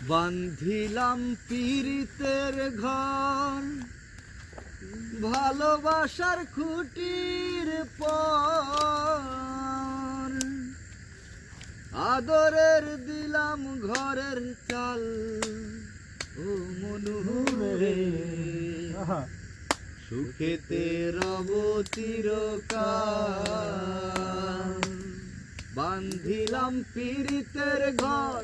বান্ধিলাম পীড়িতের ঘর, ভালোবাসার খুঁটির পর, আদরের দিলাম ঘরের চাল। ও মনুরে সুখেতে রব চিরকাল। বান্ধিলাম পীড়িতের ঘর,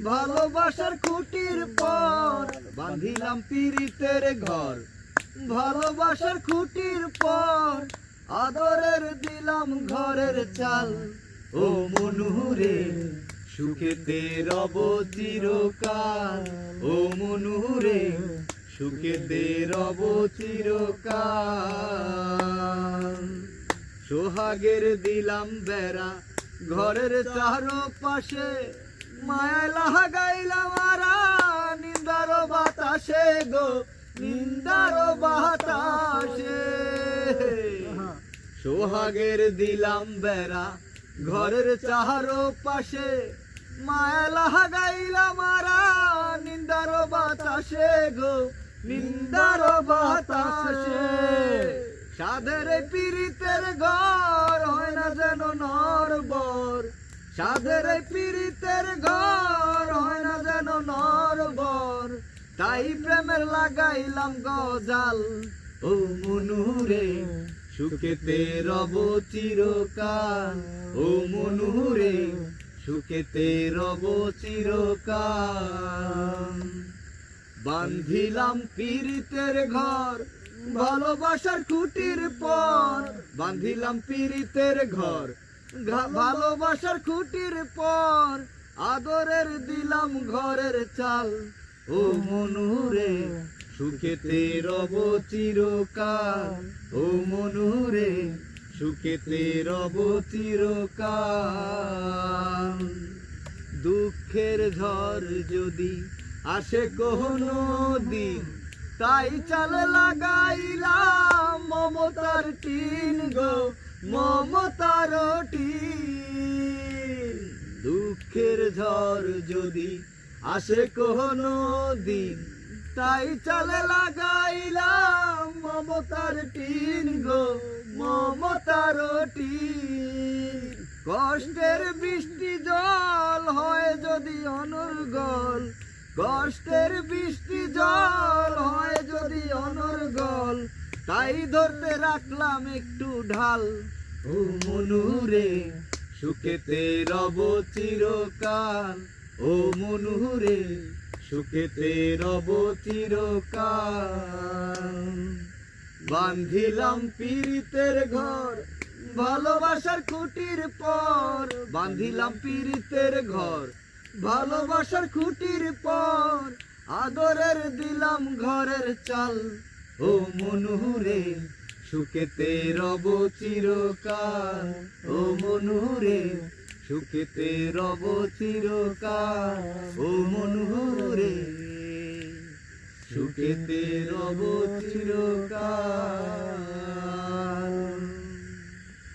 ভালোবাসার খুঁটির পর, বান্ধিলাম পীড়িতের ঘর, ভালোবাসার খুঁটির পর, আদরের দিলাম ঘরের চাল। ও মনুরে সুখেতে রব চিরকাল। ও মনুরে সুখেতে রব চিরকাল। সোহাগের দিলাম বেড়া ঘরের চারপাশে, মায়া লাগাইলাম আরা নিন্দার বাতাসে গো, নিন্দার বাতাসে। সোহাগের দিলাম বেড়া ঘরের চারপাশে, মায়া লাগাইলাম আরা নিন্দার বাতাসে গো, নিন্দার বাতাসে। সাধের পীড়িতের ঘর হয় না যেন নরবর, সাধের পীড়িতের ঘর হয় না যেন নরবর, তাই প্রেমের লাগাইলাম গজাল। ও মনুরে সুখেতে রব চিরকাল। ও মনুরে সুখেতে রব চিরকাল। বান্ধিলাম পীড়িতের ঘর, ভালোবাসার খুঁটির পর, বান্ধিলাম পীড়িতের ঘর, ভালোবাসার খুঁটির পর, আদরের দিলাম ঘরের চাল। ও মনুরে সুখেতে রব চিরকাল। ও মনুরে সুখেতে রব চিরকাল। দুঃখের ঝড় যদি আসে কোনো দিন, তাই চাল লাগাইলাম মমতার টিন গো, মমতার টিন। দুঃখের ঝড় যদি আসে কোনো দিন, তাই চাল লাগাইলাম মমতার টিন গো, মমতার টিন। কষ্টের বৃষ্টি জল হয় যদি অনর্গল, কষ্টের বৃষ্টি জল হয় যদি অনর্গল, তাই ধরতে রাখলাম একটু ঢাল। ও মনুরে সুখেতে রব চিরকাল। ও মনুরে সুখেতে রব চিরকাল। বান্ধিলাম পীড়িতের ঘর, ভালোবাসার খুঁটির পর, বান্ধিলাম পীড়িতের ঘর, ভালোবাসার খুঁটির পর, আদরের দিলাম ঘরের চাল। ও মনুরে সুখেতে রব চিরকাল। ও মনুরে সুখেতে রব চিরকাল। ও মনুরে সুখেতে রব চিরকাল।